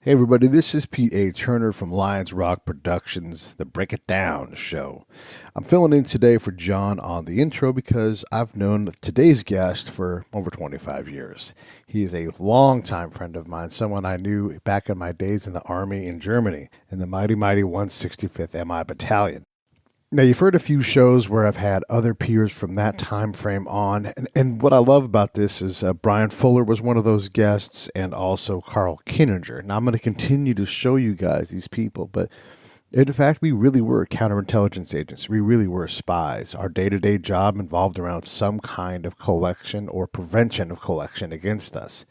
Hey everybody, this is Pete A. Turner from Lions Rock Productions, the Break It Down show. I'm filling in today for John on the intro because I've known today's guest for over 25 years. He is a longtime friend of mine, someone I knew back in my days in the Army in Germany, in the mighty 165th MI Battalion. Now, you've heard a few shows where I've had other peers from that time frame on, and what I love about this is Brian Fuller was one of those guests, and also Carl Kinninger. Now, I'm going to continue to show you guys these people, but in fact, we really were counterintelligence agents. We really were spies. Our day-to-day job involved around some kind of collection or prevention of collection against us.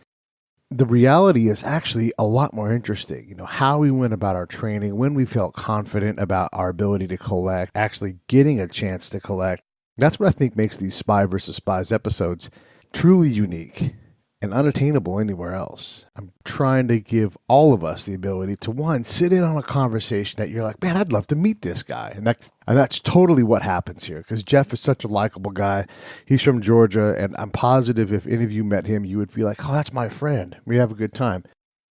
The reality is actually a lot more interesting. You know, how we went about our training, when we felt confident about our ability to collect, actually getting a chance to collect. That's what I think makes these Spy versus Spies episodes truly unique and unattainable anywhere else. I'm trying to give all of us the ability to, one, sit in on a conversation that you're like, man, I'd love to meet this guy. And that's totally what happens here, because Jeff is such a likable guy. He's from Georgia, and I'm positive if any of you met him, you would be like, oh, that's my friend. We have a good time.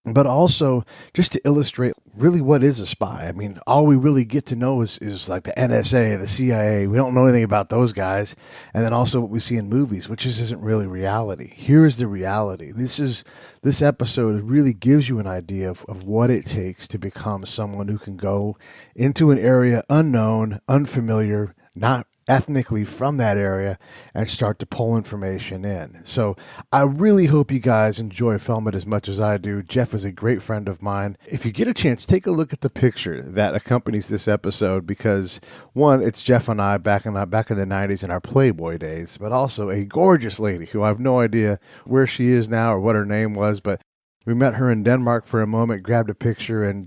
But also, just to illustrate really what is a spy. I mean, all we really get to know is like the NSA, the CIA. We don't know anything about those guys. And then also what we see in movies, which just isn't really reality. Here is the reality. This episode really gives you an idea of what it takes to become someone who can go into an area unknown, unfamiliar, not ethnically from that area, and start to pull information in. So I really hope you guys enjoy Felmet as much as I do. Jeff is a great friend of mine. If you get a chance, take a look at the picture that accompanies this episode, because one, it's Jeff and I back in the 90s in our Playboy days, but also a gorgeous lady who I have no idea where she is now or what her name was, but we met her in Denmark for a moment, grabbed a picture, and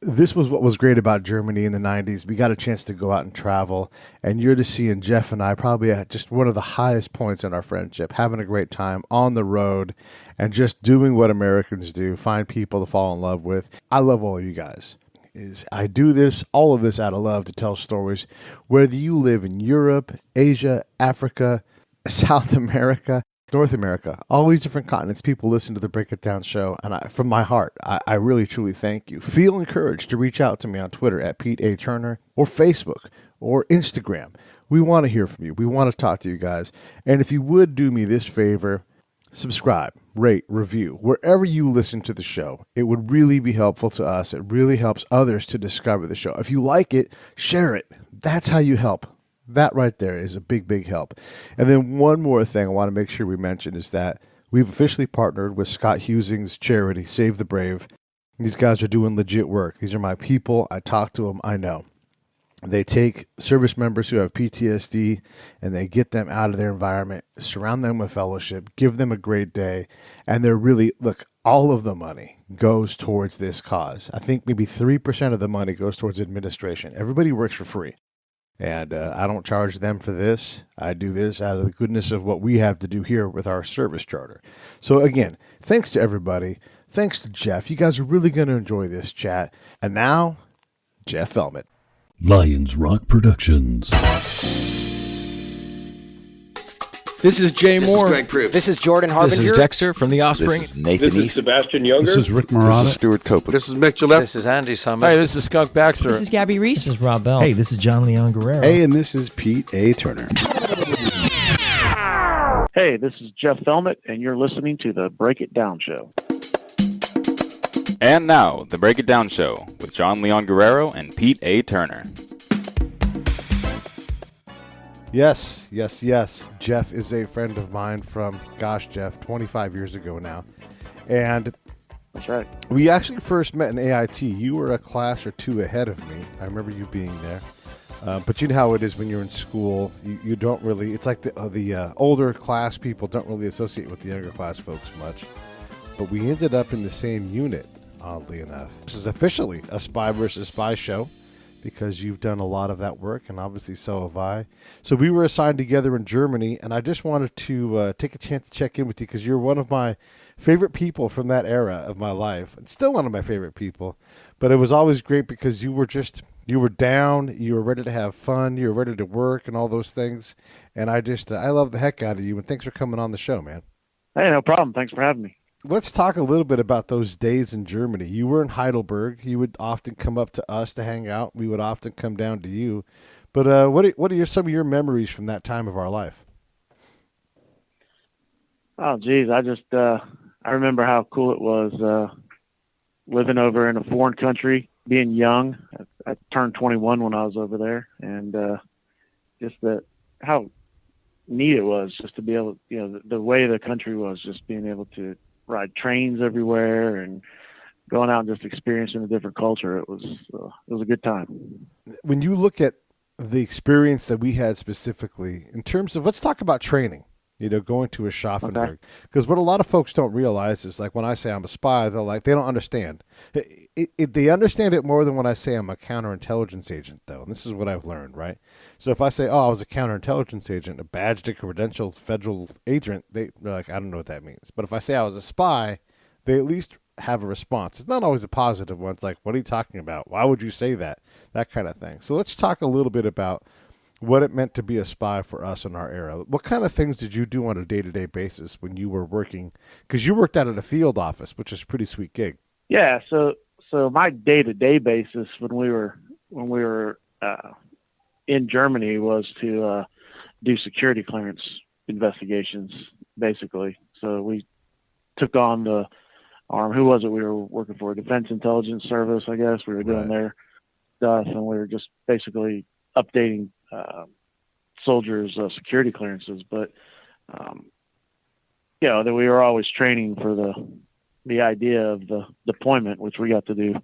this was what was great about Germany in the 90s. We got a chance to go out and travel, and you're to seeing Jeff and I probably at just one of the highest points in our friendship, having a great time on the road and just doing what Americans do, find people to fall in love with. I love all of you guys. I do all of this out of love to tell stories, whether you live in Europe, Asia, Africa, South America, North America, all these different continents. People listen to the Break It Down show, and from my heart, I really, truly thank you. Feel encouraged to reach out to me on Twitter at Pete A. Turner, or Facebook, or Instagram. We want to hear from you. We want to talk to you guys. And if you would do me this favor, subscribe, rate, review, wherever you listen to the show. It would really be helpful to us. It really helps others to discover the show. If you like it, share it. That's how you help. That right there is a big, big help. And then one more thing I want to make sure we mention is that we've officially partnered with Scott Husing's charity, Save the Brave. These guys are doing legit work. These are my people. I talk to them. I know. They take service members who have PTSD and they get them out of their environment, surround them with fellowship, give them a great day. And they're really, look, all of the money goes towards this cause. I think maybe 3% of the money goes towards administration. Everybody works for free. And I don't charge them for this. I do this out of the goodness of what we have to do here with our service charter. So again, thanks to everybody. Thanks to Jeff. You guys are really going to enjoy this chat. And now, Jeff Felmet. Lions Rock Productions. This is Jay This Moore. is Greg Proops. This is Jordan Harbinger. This is Dexter from The Offspring. This is Nathan This is East. Sebastian Younger. This is Rick Marotta. This is Stuart Copeland. This is Mick Gillette. This is Andy Summers. Hey, this is Skunk Baxter. This is Gabby Reese. This is Rob Bell. Hey, this is John Leon Guerrero. Hey, and this is Pete A. Turner. Hey, this is Jeff Felmet, and you're listening to the Break It Down Show. And now, the Break It Down Show with John Leon Guerrero and Pete A. Turner. Yes. Jeff is a friend of mine from, Jeff, 25 years ago now. And That's right. we actually first met in AIT. You were a class or two ahead of me. I remember you being there. But you know how it is when you're in school. You don't really, it's like the older class people don't really associate with the younger class folks much. But we ended up in the same unit, oddly enough. This is officially a Spy versus Spy show, because you've done a lot of that work, and obviously so have I. So we were assigned together in Germany, and I just wanted to take a chance to check in with you, because you're one of my favorite people from that era of my life. It's still one of my favorite people, but it was always great because you were down, you were ready to have fun, you were ready to work and all those things, and I love the heck out of you, and thanks for coming on the show, man. Hey, no problem. Thanks for having me. let's talk a little bit about those days in Germany. You were in Heidelberg. You would often come up to us to hang out. We would often come down to you. But what are some of your memories from that time of our life? Oh, geez, I remember how cool it was living over in a foreign country, being young. I turned 21 when I was over there, and just how neat it was just to be able, the way the country was, just being able to ride trains everywhere and going out and just experiencing a different culture. It was a good time. When you look at the experience that we had specifically in terms of, let's talk about training, going to a Schaffenberg, because what a lot of folks don't realize is, like, when I say I'm a spy, they don't understand. They understand it more than when I say I'm a counterintelligence agent, though. And this is what I've learned, right? So if I say, I was a counterintelligence agent, a badged, credentialed federal agent, they're like, I don't know what that means. But if I say I was a spy, they at least have a response. It's not always a positive one. It's like, what are you talking about? Why would you say that? That kind of thing. So let's talk a little bit about what it meant to be a spy for us in our era. What kind of things did you do on a day-to-day basis when you were working? Because you worked out at a field office, which is a pretty sweet gig. Yeah. So my day-to-day basis when we were in Germany was to do security clearance investigations, basically. So we took on the arm. Who was it we were working for? Defense Intelligence Service, I guess. We were doing their stuff, and we were just basically updating soldiers' security clearances. But that we were always training for the idea of the deployment, which we got to do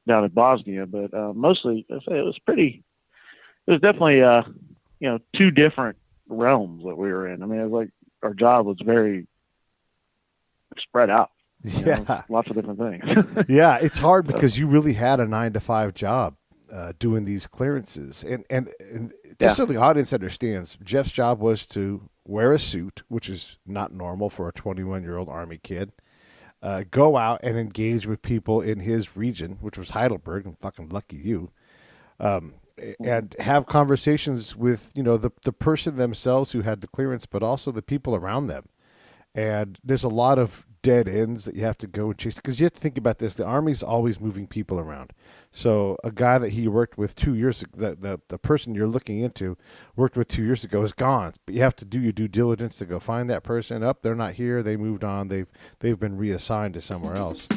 down in Bosnia. But mostly, I say it was definitely two different realms that we were in. I mean, it was like our job was very spread out. Lots of different things. Yeah, it's hard because you really had a 9-to-5 job doing these clearances. And just so the audience understands, Jeff's job was to wear a suit, which is not normal for a 21-year-old Army kid, go out and engage with people in his region, which was Heidelberg, and fucking lucky you, and have conversations with, the person themselves who had the clearance, but also the people around them. And there's a lot of dead ends that you have to go and chase, because you have to think about this. The Army's always moving people around. So a guy that he worked with 2 years ago, the person you're looking into worked with 2 years ago is gone. But you have to do your due diligence to go find that person. They're not here. They moved on. They've been reassigned to somewhere else.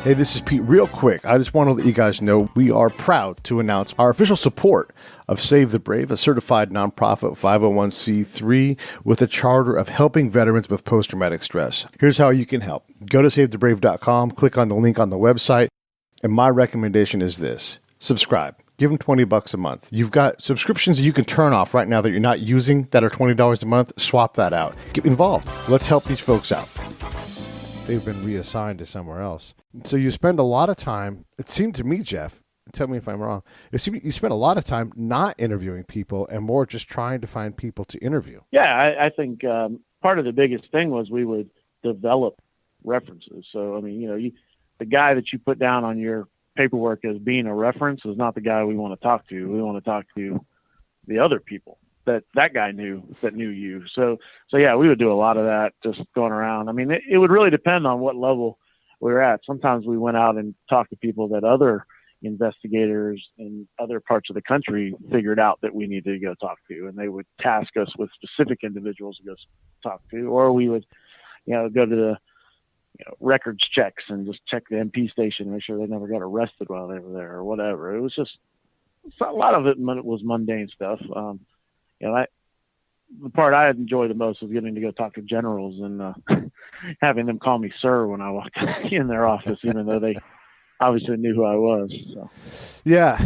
Hey, this is Pete. Real quick, I just want to let you guys know we are proud to announce our official support of Save the Brave, a certified nonprofit 501c3 with a charter of helping veterans with post-traumatic stress. Here's how you can help. Go to SaveTheBrave.com, click on the link on the website, and my recommendation is this. Subscribe. Give them $20 a month. You've got subscriptions that you can turn off right now that you're not using that are $20 a month. Swap that out. Get involved. Let's help these folks out. They've been reassigned to somewhere else. So you spend a lot of time, it seemed to me, Jeff, tell me if I'm wrong, you spend a lot of time not interviewing people and more just trying to find people to interview. Yeah, I think part of the biggest thing was we would develop references. So, I mean, the guy that you put down on your paperwork as being a reference is not the guy we want to talk to. We want to talk to the other people that guy knew you. So yeah, we would do a lot of that, just going around. I mean, it would really depend on what level we were at. Sometimes we went out and talked to people that other investigators in other parts of the country figured out that we needed to go talk to, and they would task us with specific individuals to go talk to, or we would, go to the records checks and just check the MP station, make sure they never got arrested while they were there or whatever. It was just a lot of it was mundane stuff. The part I enjoyed the most was getting to go talk to generals and having them call me sir when I walked in their office, even though they obviously knew who I was. So. Yeah,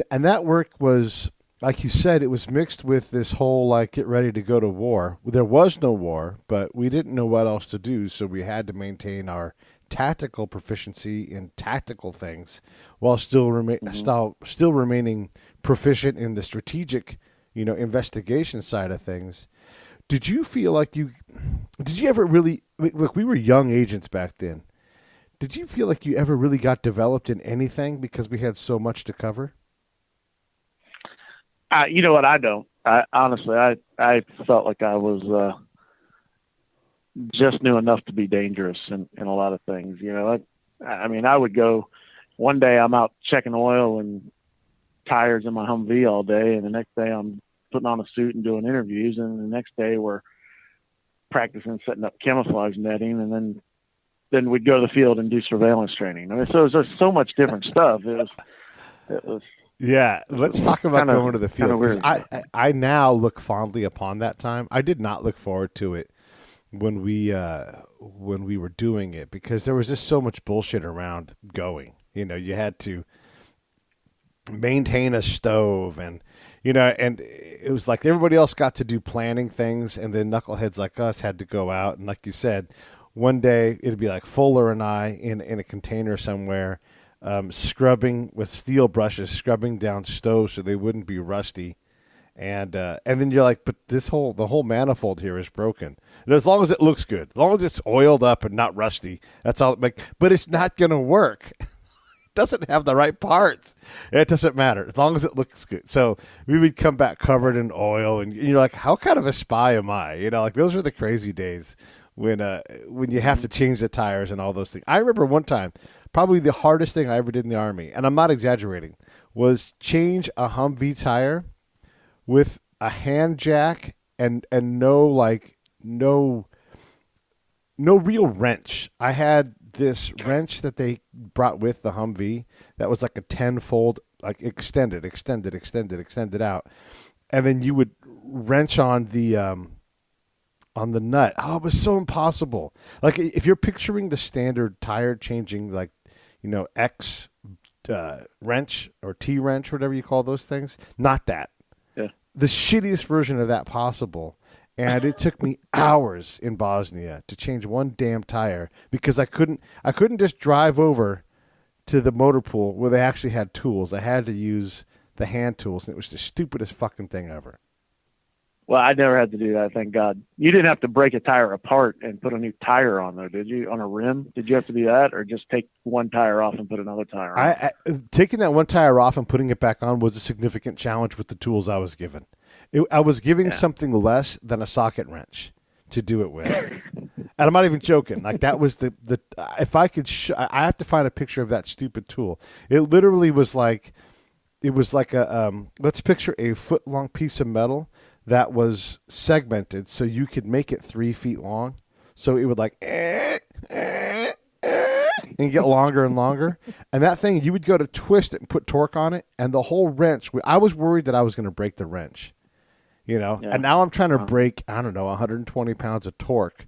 and that work was, like you said, it was mixed with this whole, get ready to go to war. There was no war, but we didn't know what else to do, so we had to maintain our tactical proficiency in tactical things while still remaining proficient in the strategic investigation side of things. Did you feel like did you ever really, look, we were young agents back then. Did you feel like you ever really got developed in anything because we had so much to cover? You know what? I don't. Honestly, I felt like I was just knew enough to be dangerous in a lot of things. You know, I mean, I would go one day I'm out checking oil and tires in my Humvee all day, and the next day I'm putting on a suit and doing interviews, and the next day we're practicing setting up camouflage netting, and then we'd go to the field and do surveillance training. I mean, so it was just so much different stuff. It was Yeah, let's talk about going to the field. 'Cause weird. I now look fondly upon that time. I did not look forward to it when we were doing it, because there was just so much bullshit around going. You know, you had to maintain a stove, and and it was like everybody else got to do planning things, and then knuckleheads like us had to go out, and like you said, one day it'd be like Fuller and I in a container somewhere, scrubbing with steel brushes, scrubbing down stoves so they wouldn't be rusty. And then you're like, but the whole manifold here is broken. And as long as it looks good, as long as it's oiled up and not rusty, that's all. But it's not going to work. It doesn't have the right parts. It doesn't matter as long as it looks good. So we would come back covered in oil, and you're like, how kind of a spy am I? You know, like those were the crazy days when you have to change the tires and all those things. I remember one time, probably the hardest thing I ever did in the Army, and I'm not exaggerating, was change a Humvee tire with a hand jack and no real wrench. I had this wrench that they brought with the Humvee that was like a 10-fold, like extended out, and then you would wrench on the nut. Oh, it was so impossible. Like if you're picturing the standard tire changing, like X wrench or T wrench, whatever you call those things, not that. The shittiest version of that possible. And it took me hours in Bosnia to change one damn tire because I couldn't just drive over to the motor pool where they actually had tools. I had to use the hand tools, and it was the stupidest fucking thing ever. Well, I never had to do that, thank God. You didn't have to break a tire apart and put a new tire on there, did you? On a rim? Did you have to do that, or just take one tire off and put another tire on? Taking that one tire off and putting it back on was a significant challenge with the tools I was given. I was giving something less than a socket wrench to do it with. And I'm not even joking. Like that was the if I could, I have to find a picture of that stupid tool. It literally was like, let's picture a foot-long piece of metal that was segmented so you could make it 3 feet long. So it would like, and get longer and longer. And that thing, you would go to twist it and put torque on it, and the whole wrench, I was worried that I was going to break the wrench, and now I'm trying to break, 120 pounds of torque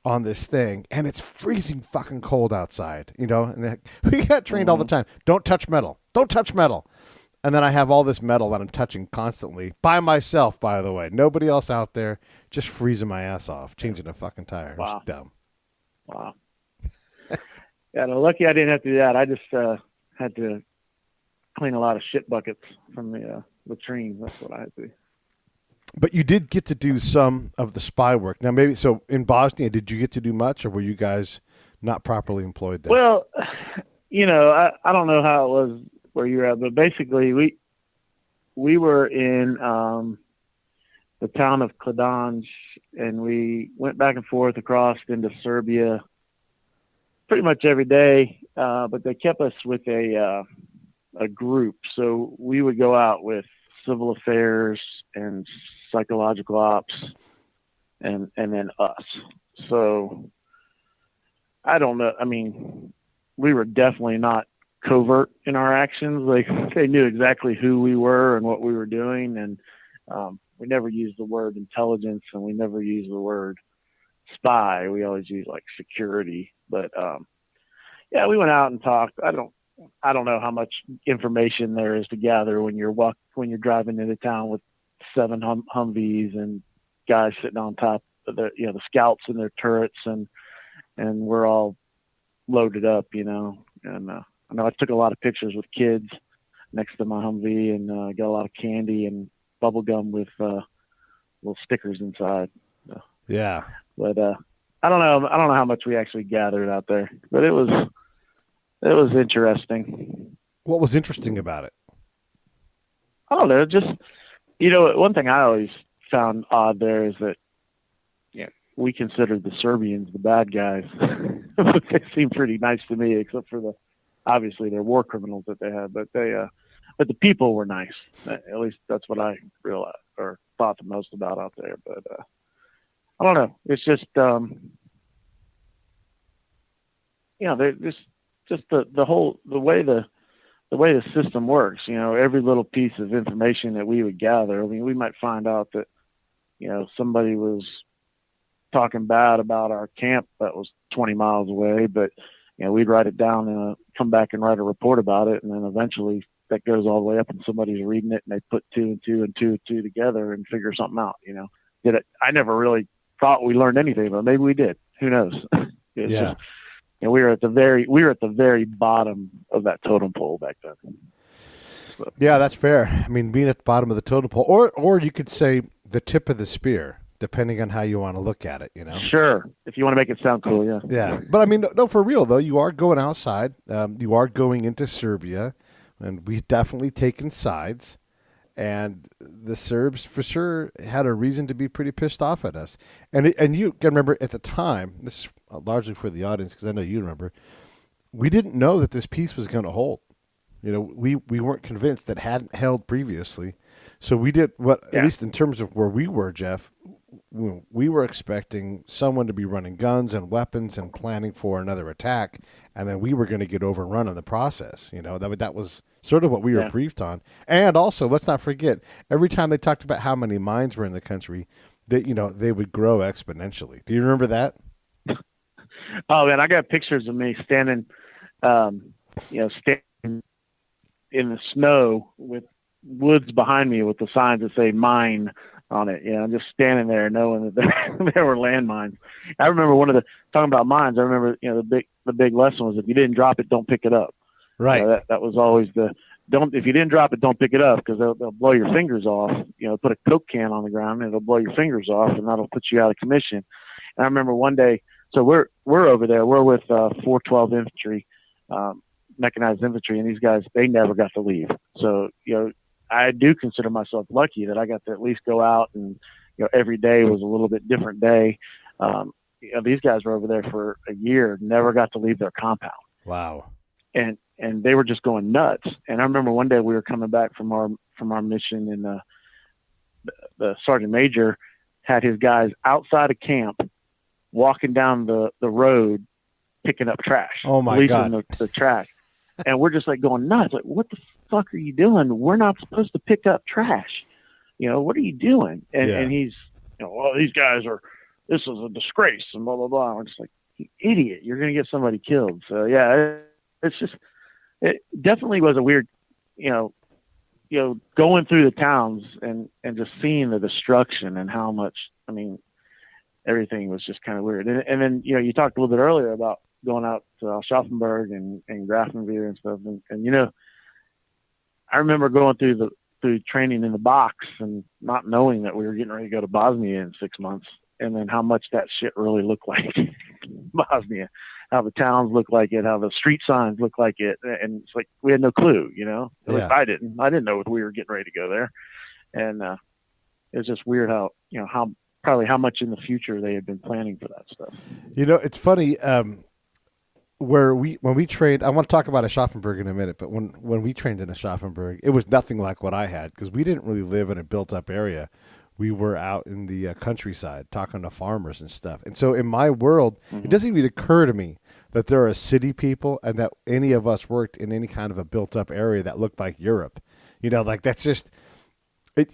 on this thing, and it's freezing fucking cold outside, and we got trained all the time. Don't touch metal. And then I have all this metal that I'm touching constantly by myself, by the way. Nobody else out there, just freezing my ass off, changing a fucking tire. Wow. It's dumb. Wow. Yeah, no, lucky I didn't have to do that. I just had to clean a lot of shit buckets from the latrine. That's what I had to do. But you did get to do some of the spy work. Now, maybe, so in Bosnia, did you get to do much, or were you guys not properly employed there? Well, I don't know how it was where you're at, but basically we were in the town of Kladanj, and we went back and forth across into Serbia pretty much every day, but they kept us with a group. So we would go out with civil affairs and psychological ops and then us. So I don't know. I mean, we were definitely not covert in our actions. Like they knew exactly who we were and what we were doing. And we never used the word intelligence, and we never used the word spy. We always used like security. But yeah, we went out and talked. I don't know how much information there is to gather when you're driving into town with 7 Humvees and guys sitting on top of the scouts in their turrets, and we're all loaded up, and I know I took a lot of pictures with kids next to my Humvee, and got a lot of candy and bubble gum with little stickers inside. So, yeah. But I don't know how much we actually gathered out there, but it was interesting. What was interesting about it? I don't know. Just, one thing I always found odd there is that, we considered the Serbians the bad guys. They seemed pretty nice to me, except for obviously they're war criminals that they had, but but the people were nice. At least that's what I realized or thought the most about out there. But I don't know. It's just they're just the way the system works. Every little piece of information that we would gather. I mean, we might find out that somebody was talking bad about our camp that was 20 miles away, but we'd write it down and come back and write a report about it, and then eventually that goes all the way up and somebody's reading it and they put two and two and two and two together and figure something out. I never really thought we learned anything, but maybe we did. Who knows? Yeah. We were at the very bottom of that totem pole back then. So. Yeah, that's fair. I mean, being at the bottom of the totem pole, or you could say the tip of the spear, depending on how you want to look at it. Sure, if you want to make it sound cool, yeah. Yeah, but I mean, no, for real though, you are going outside. You are going into Serbia, and we've definitely taken sides. And the Serbs, for sure, had a reason to be pretty pissed off at us. And you can remember at the time, this is largely for the audience because I know you remember, we didn't know that this peace was going to hold. We weren't convinced that hadn't held previously. So we did at least in terms of where we were, Jeff, we were expecting someone to be running guns and weapons and planning for another attack, and then we were going to get overrun in the process. That was sort of what we were briefed on. And also, let's not forget, every time they talked about how many mines were in the country, they would grow exponentially. Do you remember that? Oh man, I got pictures of me standing, standing in the snow with woods behind me with the signs that say mine on it. I'm just standing there knowing that there were landmines. I remember talking about mines. I remember, the big lesson was if you didn't drop it, don't pick it up. Right. That was always if you didn't drop it, don't pick it up because they'll blow your fingers off. Put a Coke can on the ground and it'll blow your fingers off and that'll put you out of commission. And I remember one day, so we're over there, we're with 412 infantry, mechanized infantry, and these guys, they never got to leave. So, I do consider myself lucky that I got to at least go out and, every day was a little bit different day. These guys were over there for a year, never got to leave their compound. Wow. And they were just going nuts. And I remember one day we were coming back from our mission, and the sergeant major had his guys outside of camp walking down the road, picking up trash. Oh my God. The trash. And we're just like going nuts. Like, what the fuck are you doing? We're not supposed to pick up trash. What are you doing? And he's, well, these guys this is a disgrace and blah, blah, blah. We're just like, you idiot, you're going to get somebody killed. So yeah, it definitely was a weird, going through the towns and just seeing the destruction and how much, everything was just kind of weird. And then, you talked a little bit earlier about going out to Aschaffenburg and Grafenwehr and stuff. And I remember going through training in the box and not knowing that we were getting ready to go to Bosnia in 6 months. And then how much that shit really looked like Bosnia, how the towns look like it, how the street signs look like it. And it's like, we had no clue, At least I didn't know we were getting ready to go there. And it was just weird how much in the future they had been planning for that stuff. It's funny, when we trained, I want to talk about Aschaffenburg in a minute, but when we trained in Aschaffenburg, it was nothing like what I had because we didn't really live in a built-up area. We were out in the countryside talking to farmers and stuff. And so in my world, It doesn't even occur to me that there are city people and that any of us worked in any kind of a built-up area that looked like Europe. That's just...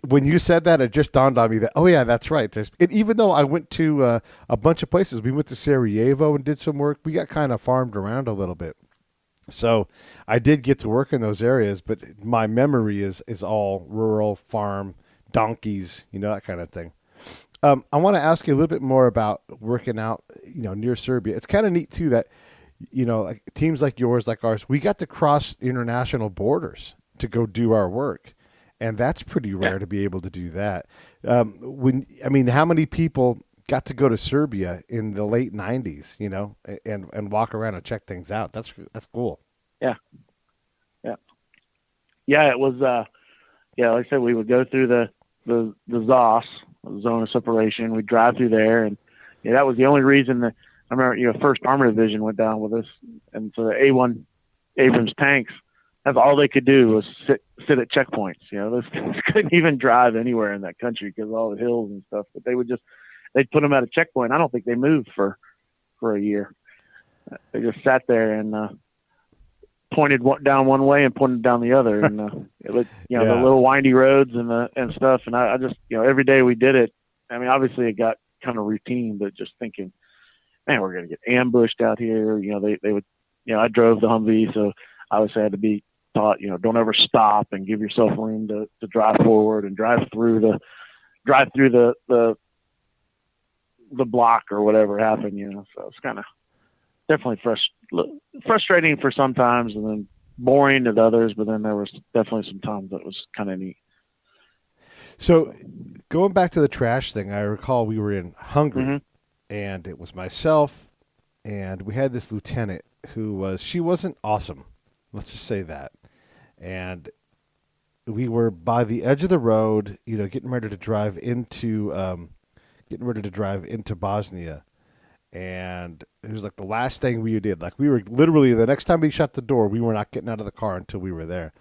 when you said that, it just dawned on me that, oh, yeah, that's right. Even though I went to a bunch of places, we went to Sarajevo and did some work, we got kind of farmed around a little bit. So I did get to work in those areas, but my memory is all rural, farm, donkeys, that kind of thing. I want to ask you a little bit more about working out, near Serbia. It's kind of neat, too, that, like teams like yours, like ours, we got to cross international borders to go do our work. And that's pretty rare to be able to do that. How many people got to go to Serbia in the late 90s, and walk around and check things out? That's cool. Yeah. It was, like I said, we would go through the ZOS, the zone of separation. We'd drive through there and, Yeah, that was the only reason that I remember. First Armor Division went down with us, and so the A1 Abrams tanks. That's all they could do was sit at checkpoints. Those couldn't even drive anywhere in that country because of all the hills and stuff. But they'd put them at a checkpoint. I don't think they moved for a year. They just sat there and pointed down one way and pointed down the other, and the little windy roads and stuff. And I just every day we did it. I mean, obviously it got kind of routine, but just thinking, man, we're gonna get ambushed out here. They would. I drove the Humvee, so I always had to be taught, don't ever stop and give yourself room to drive forward and drive through the block or whatever happened. So it's kind of definitely frustrating for some times, and then boring at others. But then there was definitely some times that was kind of neat. So going back to the trash thing, I recall we were in Hungary, and it was myself, and we had this lieutenant she wasn't awesome. Let's just say that. And we were by the edge of the road, getting ready to drive into Bosnia. And it was like the last thing we did. Like, we were literally, the next time we shut the door, we were not getting out of the car until we were there.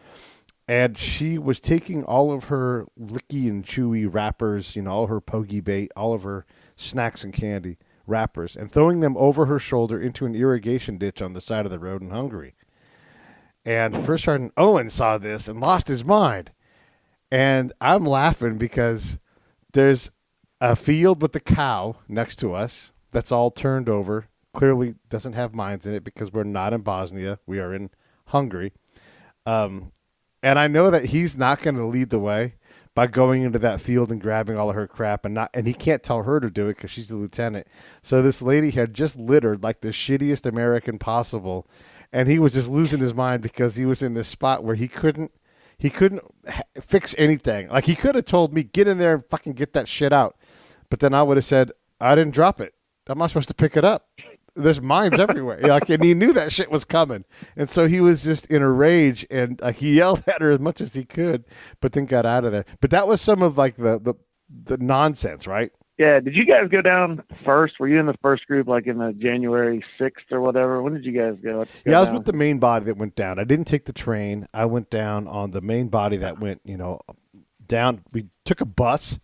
And she was taking all of her licky and chewy wrappers, all her pogey bait, all of her snacks and candy wrappers, and throwing them over her shoulder into an irrigation ditch on the side of the road in Hungary. And First Sergeant Owen saw this and lost his mind. And I'm laughing because there's a field with the cow next to us that's all turned over. Clearly doesn't have mines in it because we're not in Bosnia. We are in Hungary. And I know that he's not going to lead the way by going into that field and grabbing all of her crap, and he can't tell her to do it because she's the lieutenant. So this lady had just littered like the shittiest American possible, and he was just losing his mind because he was in this spot where he couldn't fix anything. Like, he could have told me, get in there and fucking get that shit out. But then I would have said, I didn't drop it. I'm not supposed to pick it up. There's mines everywhere. And he knew that shit was coming. And so he was just in a rage, and he yelled at her as much as he could, but then got out of there. But that was some of like the nonsense, right? Yeah. Did you guys go down first? Were you in the first group, like in the January 6th or whatever? When did you guys go I was down? with the main body that went down. I didn't take the train. I went down on the main body that went, down. We took a bus.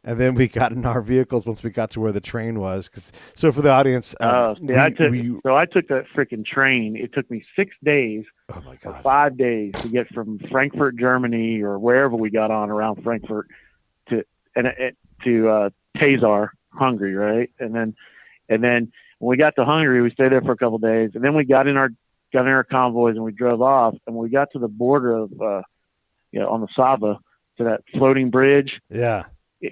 And then we got in our vehicles once we got to where the train was. So for the audience, I took that freaking train. It took me 6 days, oh my God, 5 days to get from Frankfurt, Germany, or wherever we got on around Frankfurt to Tazar, Hungary, right? And then when we got to Hungary, we stayed there for a couple of days, and then we got in our convoys and we drove off. And when we got to the border of on the Sava to that floating bridge, yeah.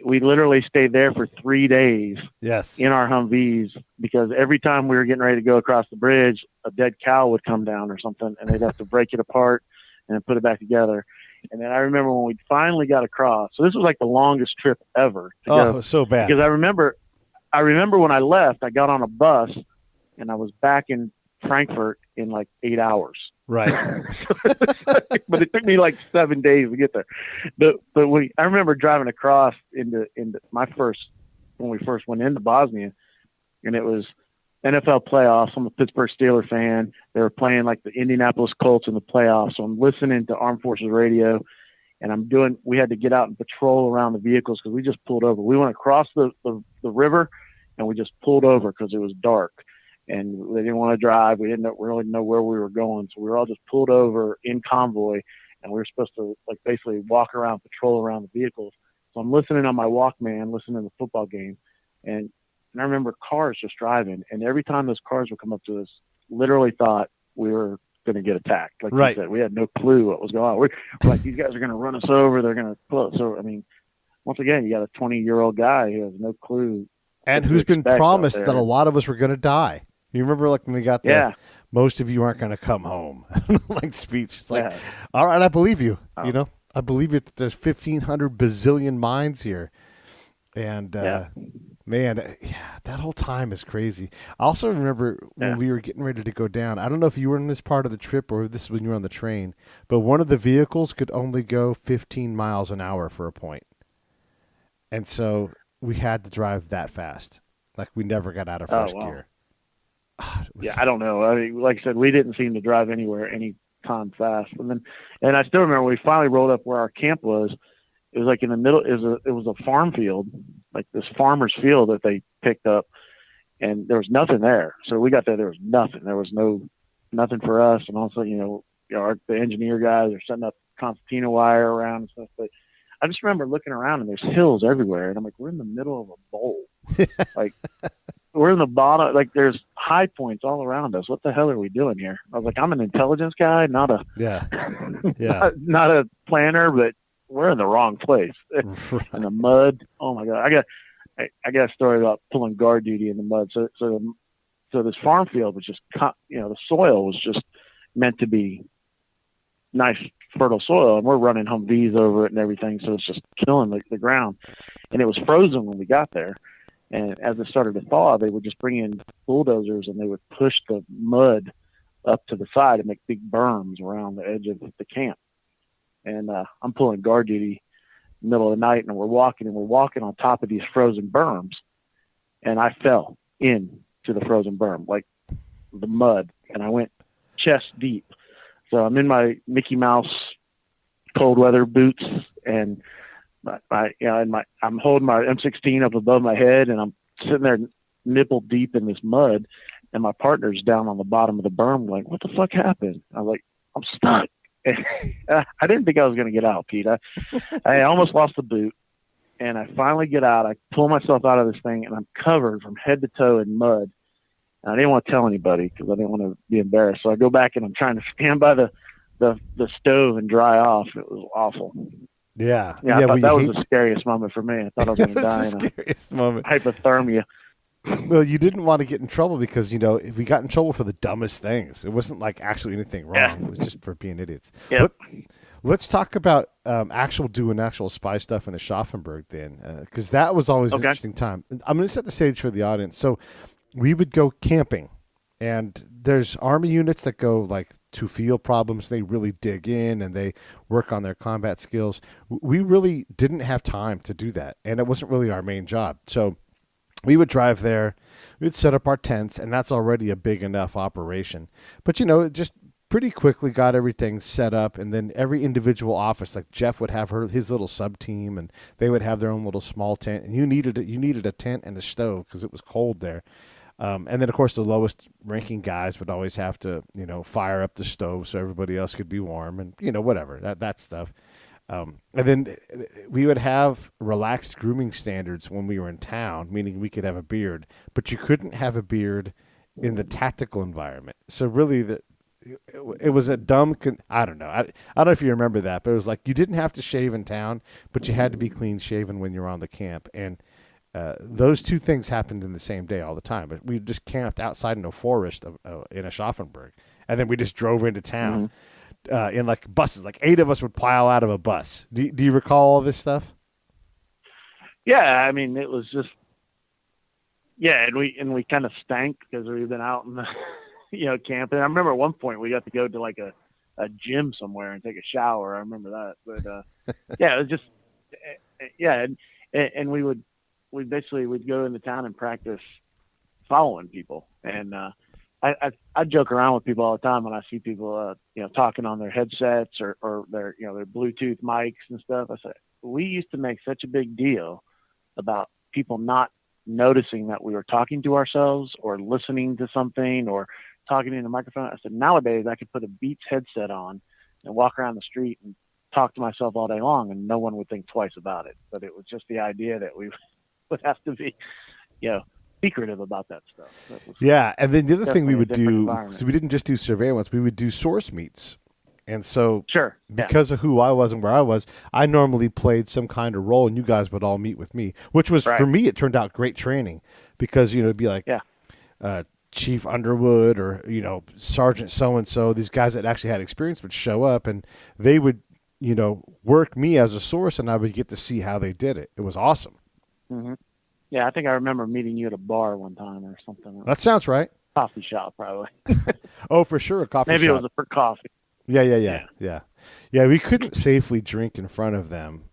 We literally stayed there for 3 days. Yes. In our Humvees, because every time we were getting ready to go across the bridge, a dead cow would come down or something, and they'd have to break it apart and then put it back together. And then I remember when we finally got across. So this was like the longest trip ever. To go, it was so bad. Because I remember when I left, I got on a bus and I was back in Frankfurt in like 8 hours. Right. But it took me like 7 days to get there. But I remember driving across into when we first went into Bosnia, and it was NFL playoffs. I'm a Pittsburgh Steelers fan. They were playing like the Indianapolis Colts in the playoffs. So I'm listening to Armed Forces Radio, and we had to get out and patrol around the vehicles because we just pulled over. We went across the river, and we just pulled over because it was dark. And they didn't want to drive. We didn't really know where we were going. So we were all just pulled over in convoy, and we were supposed to like basically walk around, patrol around the vehicles. So I'm listening on my Walkman, listening to the football game. And I remember cars just driving. And every time those cars would come up to us, literally thought we were going to get attacked. Like right. you said, we had no clue what was going on. We're like, these guys are going to run us over. They're going to pull us. So, I mean, once again, you got a 20-year-old guy who has no clue. And who's been promised that a lot of us were going to die. You remember, like, when we got there, most of you aren't going to come home, like speech. It's like, all right, I believe you. Oh. I believe it. There's 1,500 bazillion mines here. And, man, that whole time is crazy. I also remember when we were getting ready to go down, I don't know if you were in this part of the trip or if this is when you were on the train, but one of the vehicles could only go 15 miles an hour for a point. And so we had to drive that fast. Like we never got out of Oh, first wow. gear. Ah, it was- Yeah, I don't know. I mean, like I said, we didn't seem to drive anywhere any time fast. And I still remember we finally rolled up where our camp was. It was like in the middle. It was a farm field, like this farmer's field that they picked up, and there was nothing there. So we got there. There was nothing. There was nothing for us. And also, the engineer guys are setting up concertina wire around and stuff. But I just remember looking around and there's hills everywhere, and I'm like, we're in the middle of a bowl. Like we're in the bottom. Like there's high points all around us. What the hell are we doing here? I was like, I'm an intelligence guy, not a yeah, yeah. not a planner, but we're in the wrong place. In the mud. Oh my God. I got a story about pulling guard duty in the mud. So this farm field was just, the soil was just meant to be nice, fertile soil, and we're running Humvees over it and everything. So it's just killing the ground, and it was frozen when we got there. And as it started to thaw, they would just bring in bulldozers and they would push the mud up to the side and make big berms around the edge of the camp. And I'm pulling guard duty in the middle of the night, and we're walking on top of these frozen berms, and I fell into the frozen berm, like the mud, and I went chest deep. So I'm in my Mickey Mouse cold weather boots, and I'm holding my M16 up above my head, and I'm sitting there nipple deep in this mud, and my partner's down on the bottom of the berm, like, what the fuck happened? I was like, I'm stuck. I didn't think I was going to get out, Pete. I almost lost the boot, and I finally get out. I pull myself out of this thing, and I'm covered from head to toe in mud. And I didn't want to tell anybody because I didn't want to be embarrassed. So I go back, and I'm trying to stand by the stove and dry off. It was awful. Yeah. I thought that was the scariest moment for me. I thought I was going to die the scariest moment. Hypothermia. Well, you didn't want to get in trouble because, we got in trouble for the dumbest things. It wasn't like actually anything wrong. Yeah. It was just for being idiots. Yep. Let's talk about doing actual spy stuff in Aschaffenburg then, because that was always an interesting time. I'm going to set the stage for the audience. So we would go camping, and there's Army units that go like to field problems. They really dig in and they work on their combat skills. We really didn't have time to do that, and it wasn't really our main job. So we would drive there, we'd set up our tents, and that's already a big enough operation. But, it just pretty quickly got everything set up, and then every individual office, like Jeff would have his little sub-team, and they would have their own little small tent, and you needed a tent and a stove because it was cold there. And then, of course, the lowest ranking guys would always have to, fire up the stove so everybody else could be warm and, whatever, that stuff. And then we would have relaxed grooming standards when we were in town, meaning we could have a beard, but you couldn't have a beard in the tactical environment. So really, it was a dumb. I don't know. I don't know if you remember that, but it was like you didn't have to shave in town, but you had to be clean shaven when you were on the camp. And those two things happened in the same day all the time. But we just camped outside in a forest in Aschaffenburg, and then we just drove into town. Mm-hmm. In like buses, like 8 of us would pile out of a bus. Do you recall all this stuff? Yeah, I mean, it was just, and we kind of stank because we've been out in the, camping. I remember at one point we got to go to like a gym somewhere and take a shower. I remember that, but it was just, and we'd go into town and practice following people, and I joke around with people all the time when I see people, talking on their headsets or their Bluetooth mics and stuff. I say, we used to make such a big deal about people not noticing that we were talking to ourselves or listening to something or talking in a microphone. I said, nowadays I could put a Beats headset on and walk around the street and talk to myself all day long and no one would think twice about it. But it was just the idea that we would have to be, secretive about that stuff. And then the other thing we would do, so we didn't just do surveillance, we would do source meets. And so because of who I was and where I was, I normally played some kind of role and you guys would all meet with me, which was, for me, it turned out great training because, it'd be like Chief Underwood or, Sergeant so-and-so, these guys that actually had experience would show up and they would, work me as a source and I would get to see how they did it. It was awesome. Mm-hmm. Yeah, I think I remember meeting you at a bar one time or something. That sounds right. Coffee shop, probably. Oh, for sure, a coffee shop. Maybe it was for coffee. Yeah. Yeah, we couldn't safely drink in front of them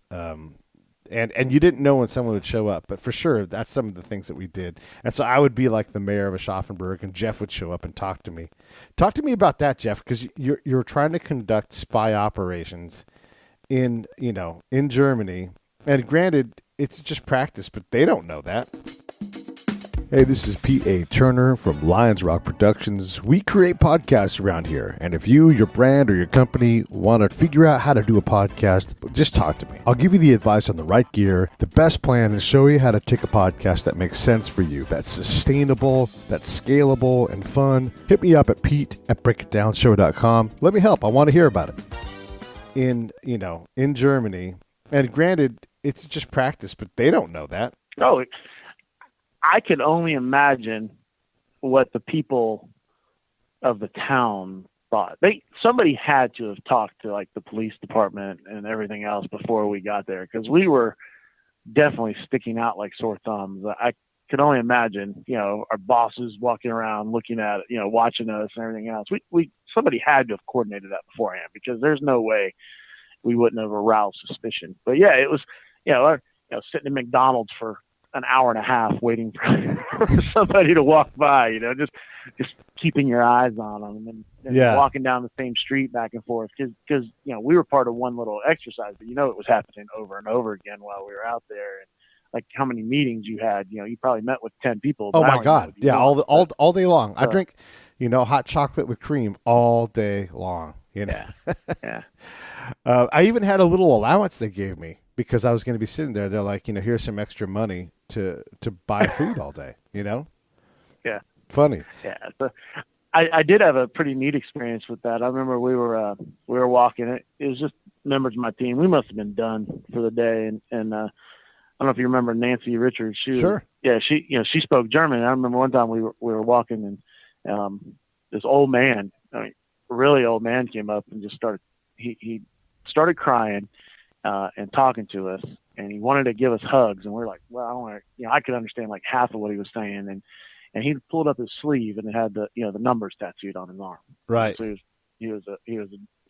And you didn't know when someone would show up, but for sure, that's some of the things that we did. And so I would be like the mayor of Aschaffenburg, and Jeff would show up and talk to me. Talk to me about that, Jeff, because you're trying to conduct spy operations in Germany. And granted, it's just practice, but they don't know that. Hey, this is Pete A. Turner from Lions Rock Productions. We create podcasts around here, and if you, your brand, or your company want to figure out how to do a podcast, just talk to me. I'll give you the advice on the right gear, the best plan, and show you how to take a podcast that makes sense for you, that's sustainable, that's scalable, and fun. Hit me up at pete@breakitdownshow.com. Let me help. I want to hear about it. In Germany, and granted, it's just practice, but they don't know that. Oh, I can only imagine what the people of the town thought. Somebody had to have talked to like the police department and everything else before we got there, because we were definitely sticking out like sore thumbs. I could only imagine, our bosses walking around looking at it, watching us and everything else. Somebody had to have coordinated that beforehand, because there's no way we wouldn't have aroused suspicion. But yeah, it was, sitting in McDonald's for an hour and a half waiting for somebody to walk by, just keeping your eyes on them and walking down the same street back and forth. Cause we were part of one little exercise, but it was happening over and over again while we were out there. And like how many meetings you had, you probably met with 10 people. Oh my God. Yeah. All day long. I drink, hot chocolate with cream all day long, Yeah. I even had a little allowance they gave me, because I was going to be sitting there. They're like, here's some extra money to buy food all day, Yeah. Funny. Yeah. So I did have a pretty neat experience with that. I remember we were walking. It was just members of my team. We must have been done for the day. And I don't know if you remember Nancy Richards. Sure. She spoke German. I remember one time we were walking, and this old man, really old man, came up and just started. He started crying and talking to us, and he wanted to give us hugs, and we're like, well, I don't want to, I could understand like half of what he was saying, and he pulled up his sleeve and it had the the numbers tattooed on his arm. Right. So he was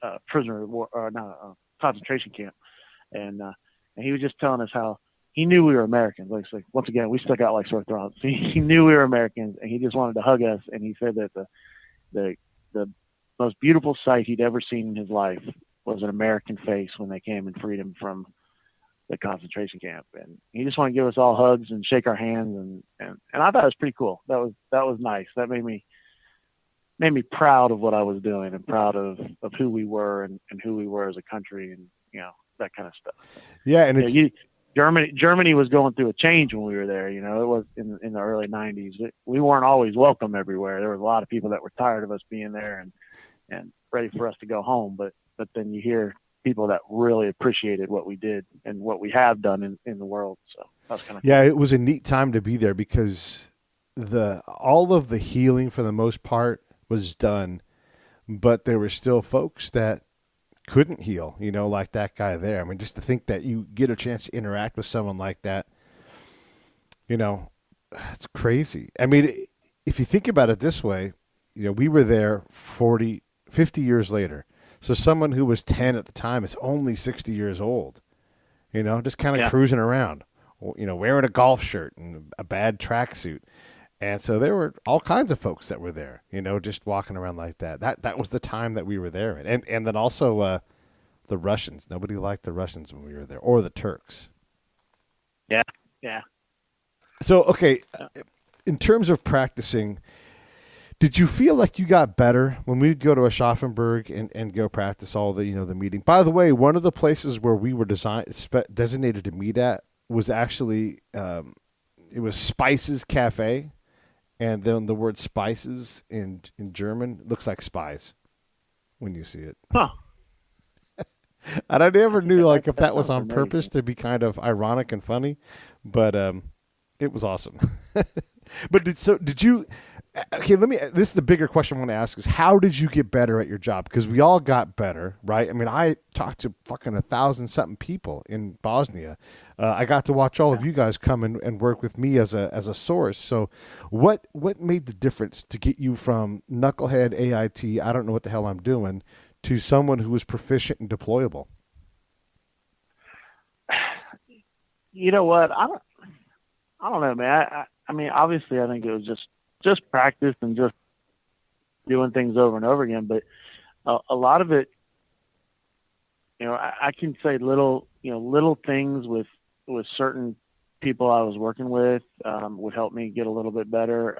a prisoner of war, or not a concentration camp, and he was just telling us how he knew we were Americans. Like once again, we stuck out like sore thumbs. He knew we were Americans, and he just wanted to hug us, and he said that the most beautiful sight he'd ever seen in his life was an American face when they came and freed him from the concentration camp. And he just wanted to give us all hugs and shake our hands. And I thought it was pretty cool. That was nice. That made me proud of what I was doing, and proud of who we were and who we were as a country, and, that kind of stuff. Yeah. And Germany was going through a change when we were there. It was in the early 90s. We weren't always welcome everywhere. There was a lot of people that were tired of us being there and ready for us to go home. But then you hear people that really appreciated what we did and what we have done in the world. So that's kind of cool. Yeah, it was a neat time to be there, because all of the healing for the most part was done, but there were still folks that couldn't heal, like that guy there. I mean, just to think that you get a chance to interact with someone like that, it's crazy. I mean, if you think about it this way, we were there 50 years later. So someone who was 10 at the time is only 60 years old, just kind of cruising around, wearing a golf shirt and a bad tracksuit. And so there were all kinds of folks that were there, just walking around like that. That was the time that we were there. And then also the Russians. Nobody liked the Russians when we were there, or the Turks. Yeah. Yeah. So, okay, in terms of practicing, did you feel like you got better when we'd go to Aschaffenburg and go practice all the, the meeting? By the way, one of the places where we were designated to meet at was actually, it was Spices Cafe. And then the word spices in German looks like spies when you see it. Huh. And I never knew like if that was on purpose to be kind of ironic and funny, but it was awesome. But did you? Okay, this is the bigger question I want to ask is, how did you get better at your job? Because we all got better, right? I mean, I talked to fucking 1,000-something people in Bosnia. I got to watch all of you guys come and work with me as a source. So what made the difference to get you from knucklehead AIT, I don't know what the hell I'm doing, to someone who was proficient and deployable? You know what? I don't know, man. I mean, obviously, I think it was just practice and just doing things over and over again. But a lot of it, I can say little things with certain people I was working with would help me get a little bit better.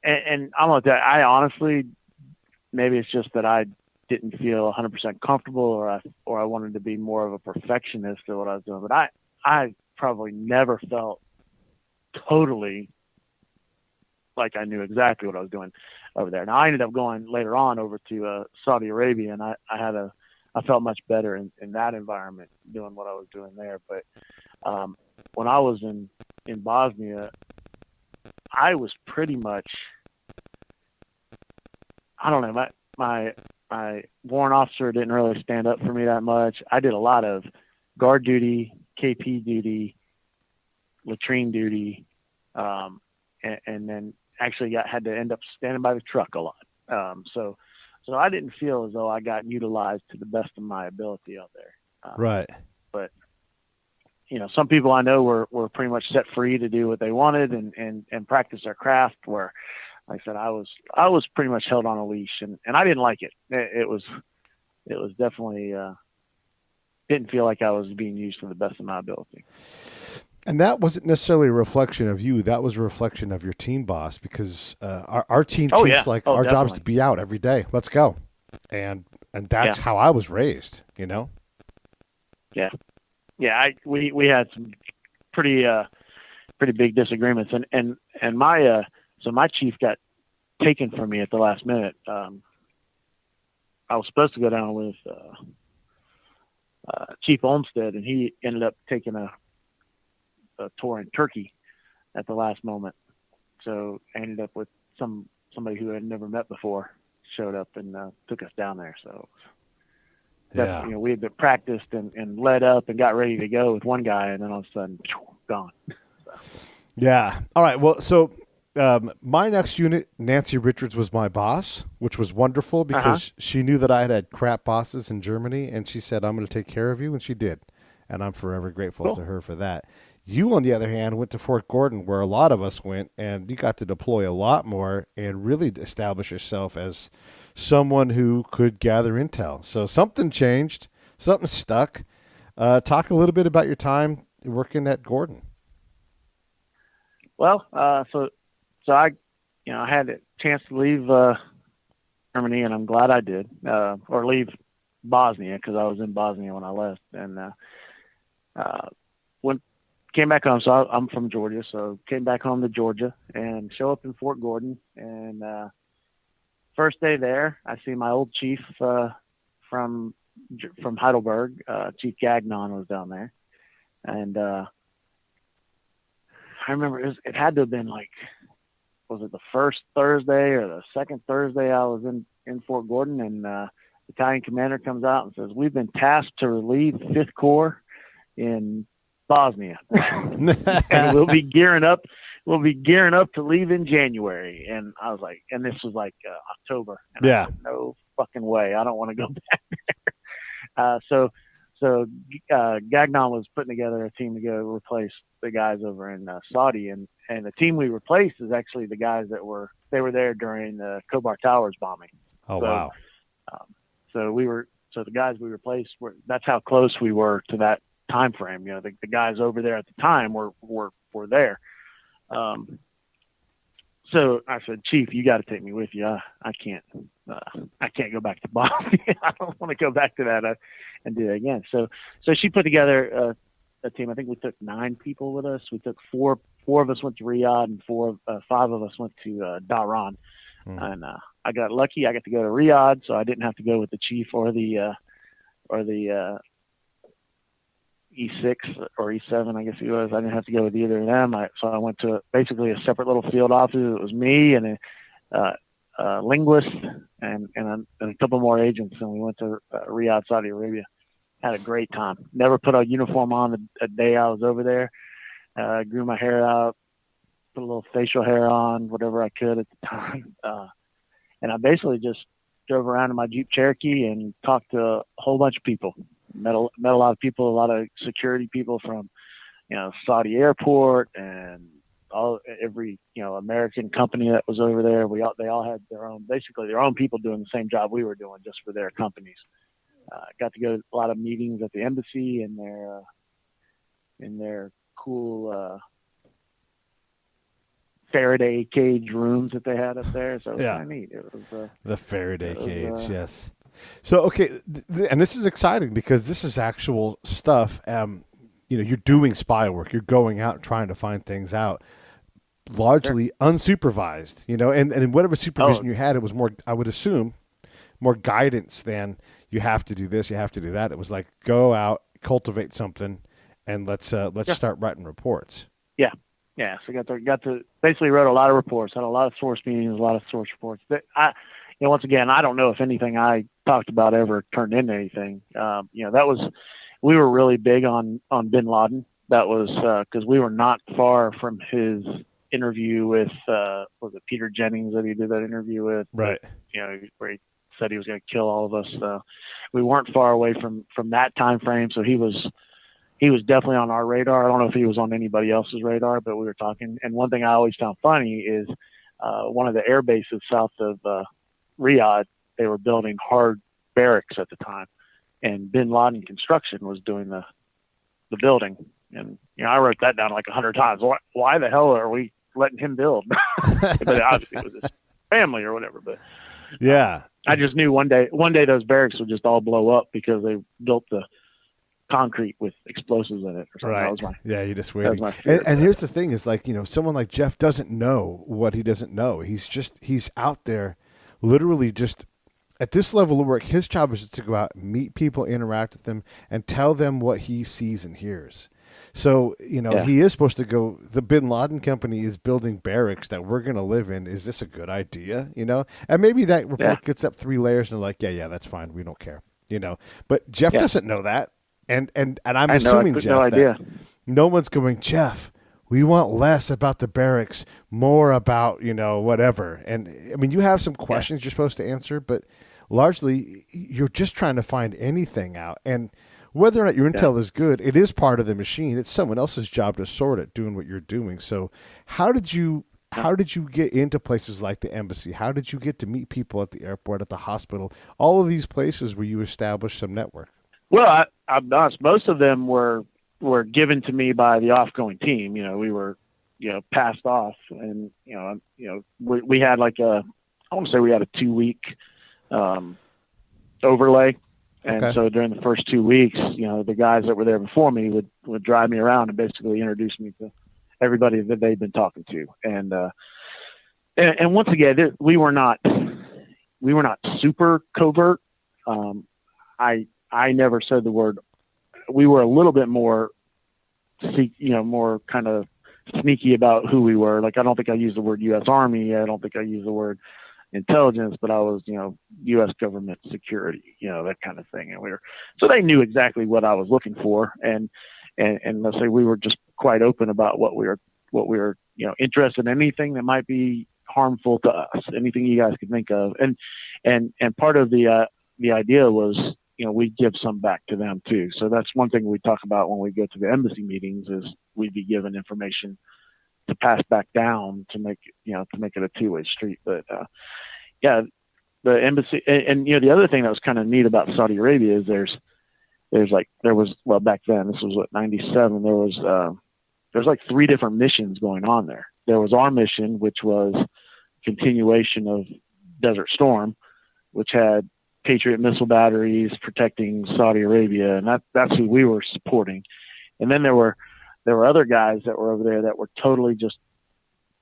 And I'm gonna tell you, I honestly, maybe it's just that I didn't feel 100% comfortable, or I wanted to be more of a perfectionist at what I was doing. But I probably never felt totally like I knew exactly what I was doing over there. Now I ended up going later on over to Saudi Arabia, and I felt much better in that environment doing what I was doing there. But when I was in Bosnia, I was pretty much, I don't know, my warrant officer didn't really stand up for me that much. I did a lot of guard duty, KP duty, latrine duty, and then actually had to end up standing by the truck a lot. So I didn't feel as though I got utilized to the best of my ability out there. Right. But some people I know were pretty much set free to do what they wanted and practice their craft. Where, like I said, I was pretty much held on a leash, and I didn't like it. It was definitely didn't feel like I was being used to the best of my ability. And that wasn't necessarily a reflection of you. That was a reflection of your team boss, because our team keeps our definitely. job is to be out every day. Let's go. And that's how I was raised, Yeah. Yeah. We had some pretty big disagreements, and my, so my chief got taken from me at the last minute. I was supposed to go down with Chief Olmsted, and he ended up taking a tour in Turkey at the last moment. So I ended up with somebody who I had never met before showed up and took us down there. So we had been practiced and led up and got ready to go with one guy, and then all of a sudden, gone. So. Yeah. All right. Well, so my next unit, Nancy Richards was my boss, which was wonderful because she knew that I had crap bosses in Germany, and she said, "I'm going to take care of you," and she did. And I'm forever grateful to her for that. You, on the other hand, went to Fort Gordon, where a lot of us went, and you got to deploy a lot more and really establish yourself as someone who could gather intel. So something changed, something stuck. Talk a little bit about your time working at Gordon. Well, so I had a chance to leave Germany, and I'm glad I did, or leave Bosnia, because I was in Bosnia when I left, and came back home. So I'm from Georgia, so came back home to Georgia and show up in Fort Gordon. And first day there, I see my old chief from Heidelberg, Chief Gagnon was down there, and I remember it had to have been like, was it the first Thursday or the second Thursday I was in Fort Gordon, and battalion commander comes out and says, "We've been tasked to relieve 5th Corps in Bosnia, and we'll be gearing up to leave in January." And I was like, and this was like October. And I said, no fucking way. I don't want to go back there. So Gagnon was putting together a team to go replace the guys over in Saudi, and the team we replaced is actually the guys that were there during the Khobar Towers bombing. Oh, wow. So the guys we replaced that's how close we were to that time frame. The guys over there at the time were there. So I said, "Chief, you got to take me with you. I can't go back to Bosnia. I don't want to go back to that and do it again." So she put together a team. I think we took 9 people with us. We took four of us went to Riyadh, and 5 of us went to Dhahran. And I got lucky. I got to go to Riyadh, so I didn't have to go with the chief or the E6 or E7, I guess he was. I didn't have to go with either of them. So I went to basically a separate little field office. It was me and a linguist and a couple more agents, and we went to Riyadh, Saudi Arabia. Had a great time. Never put a uniform on a day I was over there. Grew my hair out, put a little facial hair on, whatever I could at the time. And I basically just drove around in my Jeep Cherokee and talked to a whole bunch of people. met a lot of people, a lot of security people from, Saudi airport and every American company that was over there. They all had their own people doing the same job we were doing just for their companies. Got to go to a lot of meetings at the embassy in their cool Faraday cage rooms that they had up there. So it was kind of neat. It was the Faraday cage, yes. So okay, and this is exciting because this is actual stuff. You're doing spy work. You're going out trying to find things out, largely unsupervised. And whatever supervision you had, it was more, I would assume, more guidance than you have to do this, you have to do that. It was like, go out, cultivate something, and let's start writing reports. Yeah. So got to basically wrote a lot of reports, had a lot of source meetings, a lot of source reports. But once again, I don't know if anything I talked about ever turned into anything. We were really big on bin Laden. That was because we were not far from his interview with was it Peter Jennings that he did that interview with? Right. Where he said he was going to kill all of us. We weren't far away from that time frame, so he was definitely on our radar. I don't know if he was on anybody else's radar, but we were talking. And one thing I always found funny is one of the air bases south of Riyadh, they were building hard barracks at the time, and bin Laden Construction was doing the building. And I wrote that down like 100 times. Why the hell are we letting him build? But obviously it was his family or whatever. But yeah, I just knew one day those barracks would just all blow up because they built the concrete with explosives in it or something. Right. You're just waiting. And here's the thing is like, someone like Jeff doesn't know what he doesn't know. He's out there literally just at this level of work. His job is to go out, meet people, interact with them, and tell them what he sees and hears. So, he is supposed to go, the bin Laden company is building barracks that we're going to live in. Is this a good idea? And maybe that report gets up 3 layers and they're like, yeah, that's fine. We don't care, but Jeff doesn't know that. And I'm assuming, Jeff, that no one's going, Jeff, we want less about the barracks, more about, whatever. And I mean, you have some questions you're supposed to answer, but largely you're just trying to find anything out. And whether or not your intel is good, it is part of the machine. It's someone else's job to sort it, doing what you're doing. So how did you get into places like the embassy? How did you get to meet people at the airport, at the hospital, all of these places where you established some network? Well, I'm honest. Most of them were given to me by the offgoing team. We were, passed off, and we had like I want to say we had a 2-week overlay, and so during the first 2 weeks, the guys that were there before me would drive me around and basically introduce me to everybody that they'd been talking to, and once again, we were not super covert. I never said the word. We were a little bit more, more kind of sneaky about who we were. Like, I don't think I used the word U.S. Army. I don't think I used the word intelligence, but I was, U.S. government security, that kind of thing. And so they knew exactly what I was looking for. And let's say we were just quite open about what we were, interested in, anything that might be harmful to us, anything you guys could think of. And part of the idea was, we give some back to them too. So that's one thing we talk about when we go to the embassy meetings is we'd be given information to pass back down to make it a two-way street. But the embassy and the other thing that was kind of neat about Saudi Arabia is there was back then, this was 97, there's like 3 different missions going on there. There was our mission, which was continuation of Desert Storm, which had Patriot missile batteries protecting Saudi Arabia, and that's who we were supporting. And then there were other guys that were over there that were totally just,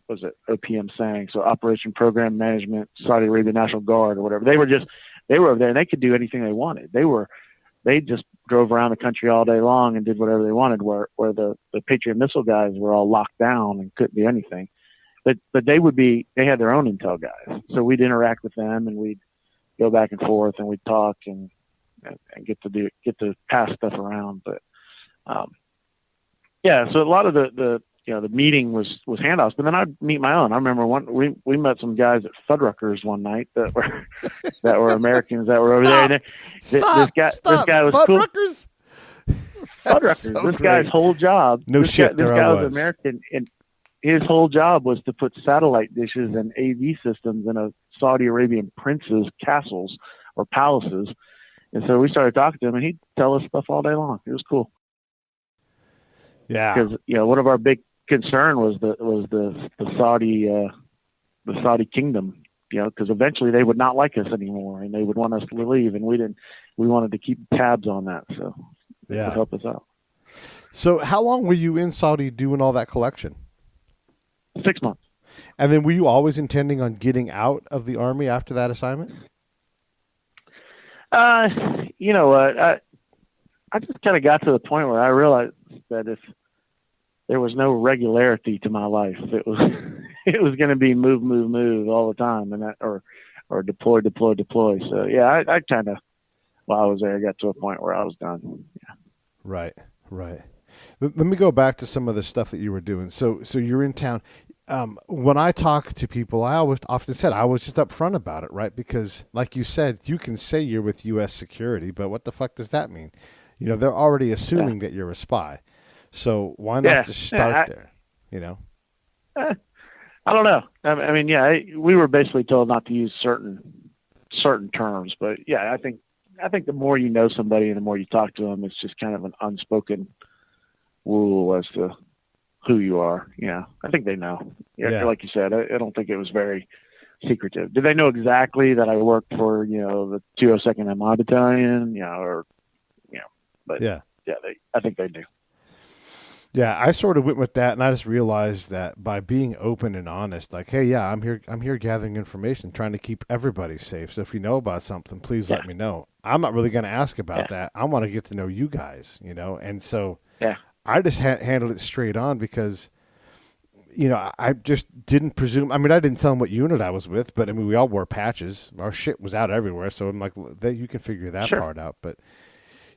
was it OPM saying, so Operation Program Management, Saudi Arabia National Guard or whatever. They were over there and they could do anything they wanted. They just drove around the country all day long and did whatever they wanted, where the Patriot missile guys were all locked down and couldn't do anything. But they had their own intel guys. So we'd interact with them and we'd go back and forth and we'd talk and get to pass stuff around. But so a lot of the the meeting was handoffs, but then I'd meet my own. I remember we met some guys at Fuddruckers one night that were Americans that were over there. And this guy was Fuddruckers? cool. Fuddruckers. So this great. guy's whole job. No this shit, Guy, there this I guy was. American, and his whole job was to put satellite dishes and AV systems in a Saudi Arabian prince's castles or palaces. And so we started talking to him, and he'd tell us stuff all day long. It was cool. Yeah. Because one of our big concern was the Saudi kingdom. Because eventually they would not like us anymore, and they would want us to leave, and we didn't. We wanted to keep tabs on that, so it would help us out. So how long were you in Saudi doing all that collection? 6 months. And then were you always intending on getting out of the Army after that assignment? You know what? I just kind of got to the point where I realized that if there was no regularity to my life, it was going to be move all the time, and that or deploy. So yeah, I kind of, while I was there, I got to a point where I was done. Yeah. Right. Let me go back to some of the stuff that you were doing. So you're in town. When I talk to people, I always often said I was just upfront about it, right? Because, like you said, you can say you're with U.S. security, but what the fuck does that mean? They're already assuming that you're a spy. So why not just start there? I don't know. I mean, we were basically told not to use certain terms, but yeah, I think the more you know somebody and the more you talk to them, it's just kind of an unspoken rule as to who you are. Yeah, I think they know. Yeah. Like you said, I don't think it was very secretive. Did they know exactly that I worked for the 202nd MI Battalion? But I think they do. Yeah, I sort of went with that, and I just realized that by being open and honest, like, hey, yeah, I'm here gathering information, trying to keep everybody safe. So if you know about something, please let me know. I'm not really going to ask about that. I want to get to know you guys, And so I just handled it straight on because, I just didn't presume. I mean, I didn't tell them what unit I was with, but I mean, we all wore patches. Our shit was out everywhere, so I'm like, you can figure that part out, but.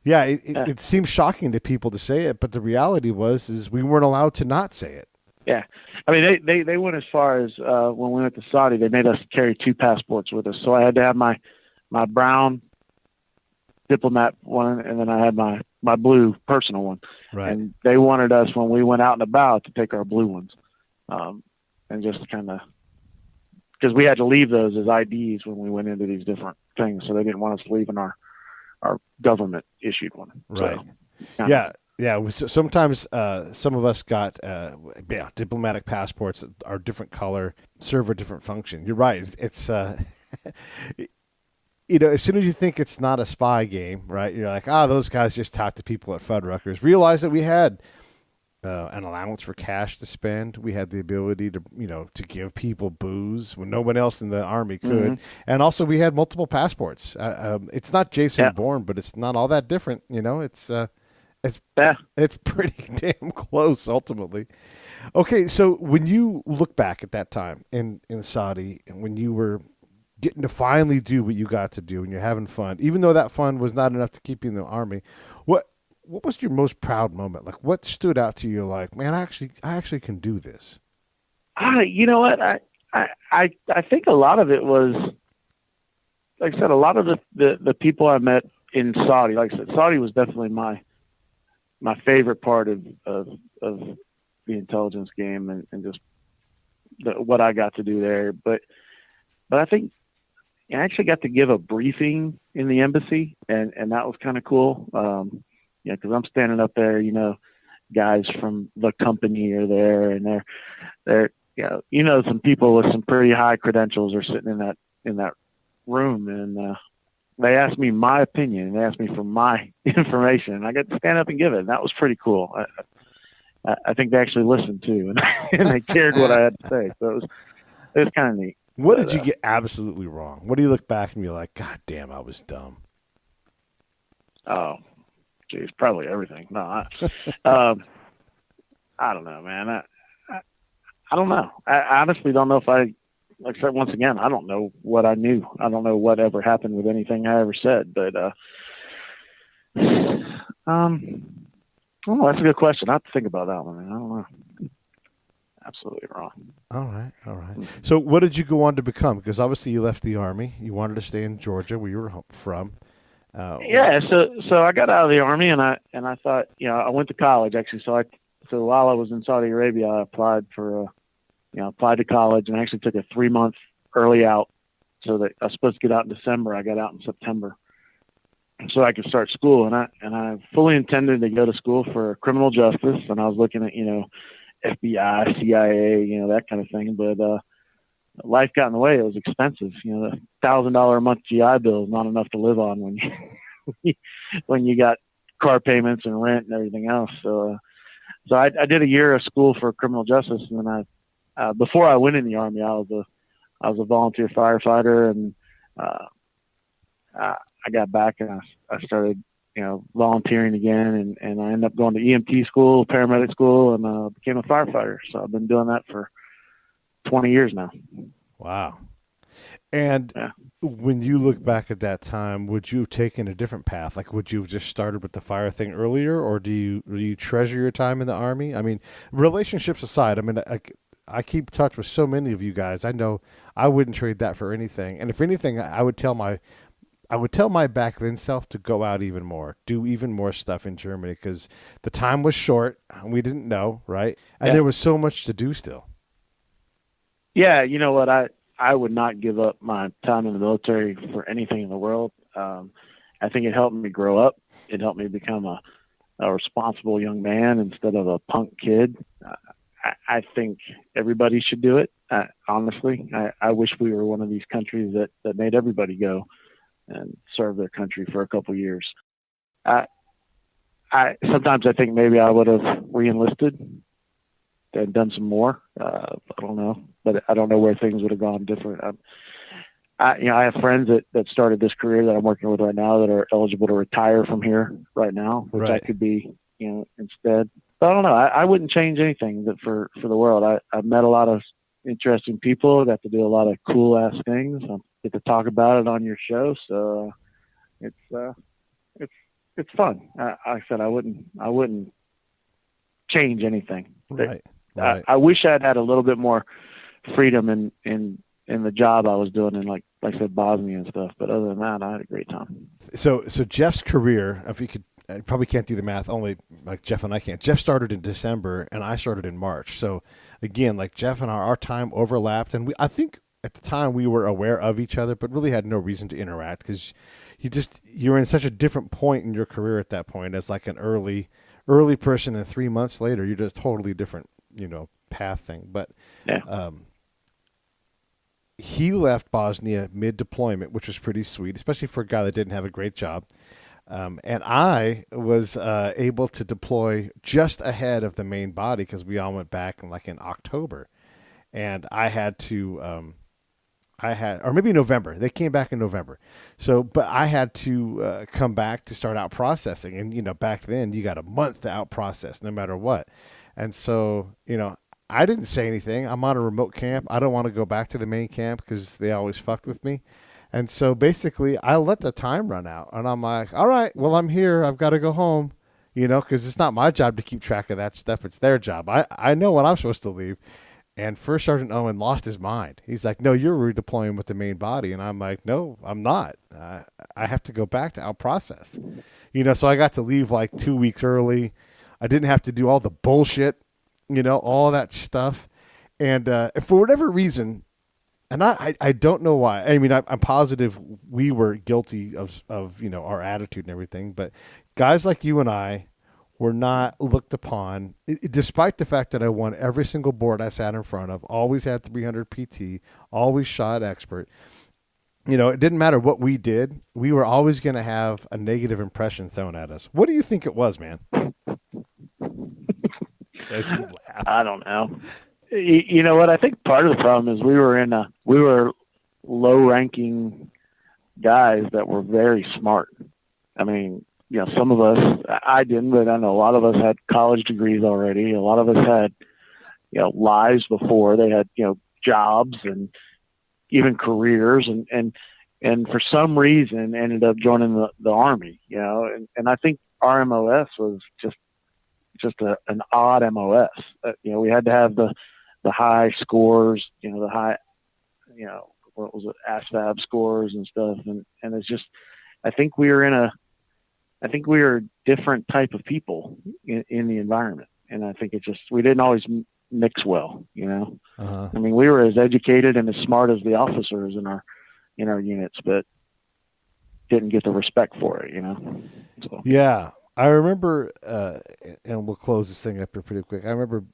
Yeah, it seems shocking to people to say it, but the reality is we weren't allowed to not say it. Yeah. I mean, they went as far as when we went to Saudi, they made us carry 2 passports with us. So I had to have my brown diplomat one, and then I had my blue personal one. Right. And they wanted us, when we went out and about, to take our blue ones. And just kind of, because we had to leave those as IDs when we went into these different things. So they didn't want us leaving our government issued one. Right. So, yeah. Sometimes some of us got diplomatic passports that are different color, serve a different function. You're right. It's as soon as you think it's not a spy game, right? You're like, those guys just talk to people at Fuddruckers. Realize that we had an allowance for cash to spend. We had the ability to, to give people booze when no one else in the Army could. Mm-hmm. And also we had multiple passports. It's not Jason Bourne, but it's not all that different. It's pretty damn close ultimately. Okay. So when you look back at that time in Saudi, and when you were getting to finally do what you got to do and you're having fun, even though that fun was not enough to keep you in the Army, what was your most proud moment? Like, what stood out to you? Like, man, I actually can do this. You know what? I think a lot of it was, like I said, a lot of the people I met in Saudi. Like I said, Saudi was definitely my favorite part of the intelligence game and just what I got to do there. But I think I actually got to give a briefing in the embassy, and that was kind of cool. Because I'm standing up there, guys from the company are there, and they're some people with some pretty high credentials are sitting in that room, and they asked me my opinion, and they asked me for my information, and I got to stand up and give it, and that was pretty cool. I think they actually listened too, and they cared what I had to say, so it was kind of neat. What did you get absolutely wrong? What do you look back and be like, God damn, I was dumb? Oh. Geez, probably everything. No, I don't know, man. I don't know. I honestly don't know if like I said, once again, I don't know what I knew. I don't know what ever happened with anything I ever said, but, oh, that's a good question. I have to think about that one. I don't know. absolutely wrong. All right, all right. So what did you go on to become? Because obviously you left the Army. You wanted to stay in Georgia, where you were from. Yeah, so I got out of the Army, and I thought, I went to college actually. So while I was in Saudi Arabia, I applied applied to college, and I actually took a 3-month early out, so that I was supposed to get out in December. I got out in September, so I could start school. And I fully intended to go to school for criminal justice, and I was looking at FBI, CIA, that kind of thing. But life got in the way. It was expensive. The $1,000 a month GI bill is not enough to live on when when you got car payments and rent and everything else. So I did a year of school for criminal justice, and then before I went in the Army, I was a volunteer firefighter, and I got back and I started volunteering again, and I ended up going to EMT school, paramedic school, and became a firefighter. So I've been doing that for 20 years now. Wow. And when you look back at that time, would you have taken a different path? Like, would you have just started with the fire thing earlier, or do you treasure your time in the Army? I mean, relationships aside, I mean, I keep touch with so many of you guys. I know I wouldn't trade that for anything. And if anything, I would tell my back then self to go out even more, do even more stuff in Germany, because the time was short. We didn't know, right? And there was so much to do still. Yeah, you know what? I would not give up my time in the military for anything in the world. I think it helped me grow up. It helped me become a responsible young man instead of a punk kid. I think everybody should do it. Honestly, I wish we were one of these countries that made everybody go and serve their country for a couple of years. Sometimes I think maybe I would have re-enlisted and done some more. I don't know, but I don't know where things would have gone different. I have friends that started this career that I'm working with right now that are eligible to retire from here right now, which I could be, instead. But I don't know. I wouldn't change anything for the world. I've met a lot of interesting people. Got to do a lot of cool ass things. I get to talk about it on your show, so it's fun. I said I wouldn't change anything. Right. I wish I'd had a little bit more freedom in the job I was doing in like I said, Bosnia and stuff. But other than that, I had a great time. So Jeff's career, if you could, I probably can't do the math, only like Jeff and I can't. Jeff started in December and I started in March. So again, like Jeff and our time overlapped, and I think at the time we were aware of each other, but really had no reason to interact because you're in such a different point in your career at that point as like an early person, and 3 months later you're just totally different, path thing. But he left Bosnia mid-deployment, which was pretty sweet, especially for a guy that didn't have a great job. And I was able to deploy just ahead of the main body because we all went back in October. And I had to, or maybe November. They came back in November. But I had to come back to start out processing. And, back then you got a month to out process no matter what. And so, I didn't say anything. I'm on a remote camp. I don't want to go back to the main camp because they always fucked with me. And so basically I let the time run out, and I'm like, all right, well, I'm here. I've got to go home, because it's not my job to keep track of that stuff. It's their job. I know when I'm supposed to leave. And First Sergeant Owen lost his mind. He's like, no, you're redeploying with the main body. And I'm like, no, I'm not. I have to go back to out process, so I got to leave 2 weeks early. I didn't have to do all the bullshit, all that stuff. And for whatever reason, and I don't know why. I mean, I'm positive we were guilty of our attitude and everything. But guys like you and I were not looked upon, despite the fact that I won every single board I sat in front of, always had 300 PT, always shot expert. It didn't matter what we did. We were always going to have a negative impression thrown at us. What do you think it was, man? I don't know. You know what? I think part of the problem is we were low-ranking guys that were very smart. I mean, some of us, I didn't, but I know a lot of us had college degrees already. A lot of us had, lives before. They had, jobs and even careers, and for some reason ended up joining the Army, and I think our MOS was just an odd MOS. We had to have the the high scores, the high, what was it, ASVAB scores and stuff. And it's just, I think we were a different type of people in the environment. And I think we didn't always mix well, Uh-huh. I mean, we were as educated and as smart as the officers in our units, but didn't get the respect for it, So. Yeah. I remember, and we'll close this thing up here pretty quick. I remember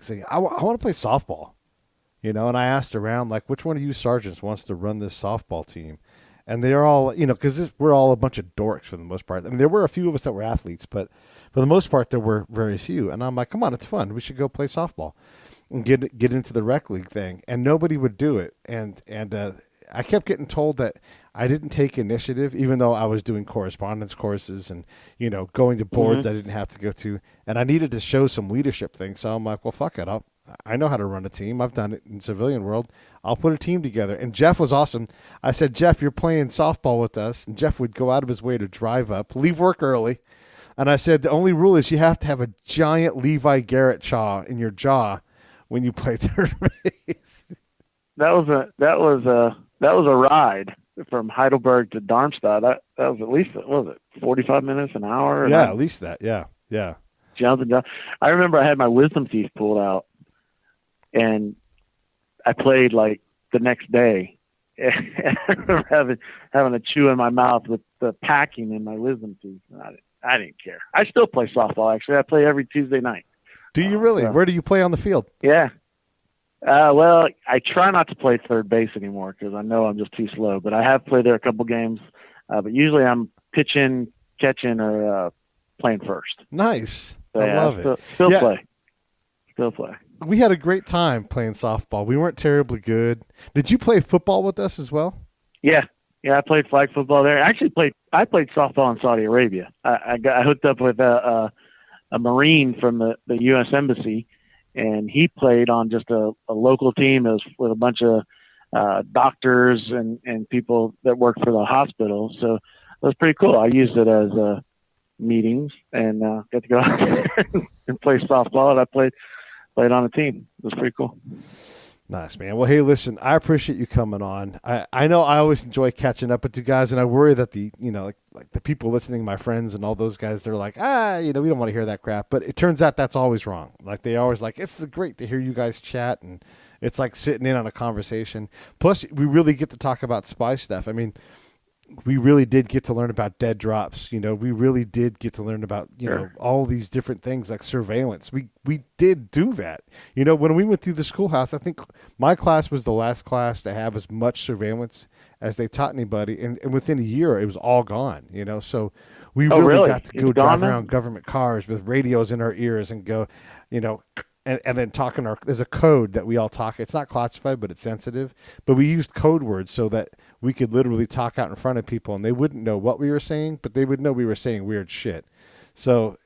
saying, I want to play softball, and I asked around, which one of you sergeants wants to run this softball team? And they're all, because we're all a bunch of dorks for the most part. I mean, there were a few of us that were athletes, but for the most part, there were very few. And I'm like, come on, it's fun. We should go play softball and get into the rec league thing. And nobody would do it. And I kept getting told that I didn't take initiative, even though I was doing correspondence courses and, going to boards I didn't have to go to. And I needed to show some leadership things. So I'm like, well, fuck it. I know how to run a team. I've done it in civilian world. I'll put a team together. And Jeff was awesome. I said, Jeff, you're playing softball with us. And Jeff would go out of his way to drive up, leave work early. And I said, the only rule is you have to have a giant Levi Garrett chaw in your jaw when you play third base. That was a ride from Heidelberg to Darmstadt. That was at least, what was it, 45 minutes, an hour? Yeah, at least that. Yeah. Jumping down. I remember I had my wisdom teeth pulled out, and I played the next day. And I remember having a chew in my mouth with the packing in my wisdom teeth. I didn't care. I still play softball, actually. I play every Tuesday night. Do you really? So, where do you play on the field? Yeah. Well, I try not to play third base anymore because I know I'm just too slow. But I have played there a couple games. But usually I'm pitching, catching, or playing first. Nice. So, I love it. Still Yeah. play. Still play. We had a great time playing softball. We weren't terribly good. Did you play football with us as well? Yeah. I played flag football there. I played softball in Saudi Arabia. I hooked up with a Marine from the U.S. Embassy, and he played on just a local team with a bunch of doctors and people that worked for the hospital. So it was pretty cool. I used it as meetings and got to go out there and play softball, and I played on a team. It was pretty cool. Nice, man. Well, hey, listen, I appreciate you coming on. I know I always enjoy catching up with you guys, and I worry that the people listening, my friends and all those guys, they're like, we don't want to hear that crap. But it turns out that's always wrong. They always it's great to hear you guys chat, and it's like sitting in on a conversation. Plus, we really get to talk about spy stuff. I mean, we really did get to learn about dead drops. We really did get to learn about, all these different things like surveillance. We did do that. When we went through the schoolhouse, I think my class was the last class to have as much surveillance as they taught anybody. And within a year, it was all gone, So we really got to go drive around government cars with radios in our ears and go, and then talking there's a code that we all talk. It's not classified, but it's sensitive. But we used code words so that we could literally talk out in front of people, and they wouldn't know what we were saying, but they would know we were saying weird shit. So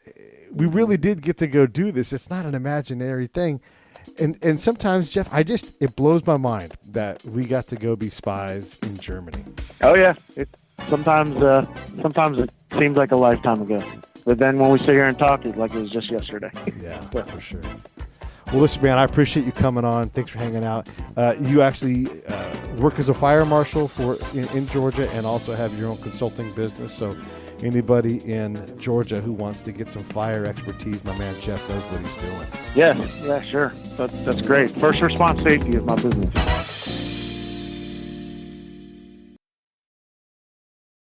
we really did get to go do this. It's not an imaginary thing. And sometimes, Jeff, it blows my mind that we got to go be spies in Germany. Oh yeah. Sometimes it seems like a lifetime ago. But then when we sit here and talk, it's like it was just yesterday. Yeah, for sure. Well, listen, man, I appreciate you coming on. Thanks for hanging out. You actually work as a fire marshal in Georgia and also have your own consulting business. So anybody in Georgia who wants to get some fire expertise, my man Jeff knows what he's doing. Yeah, sure. That's great. First response safety is my business.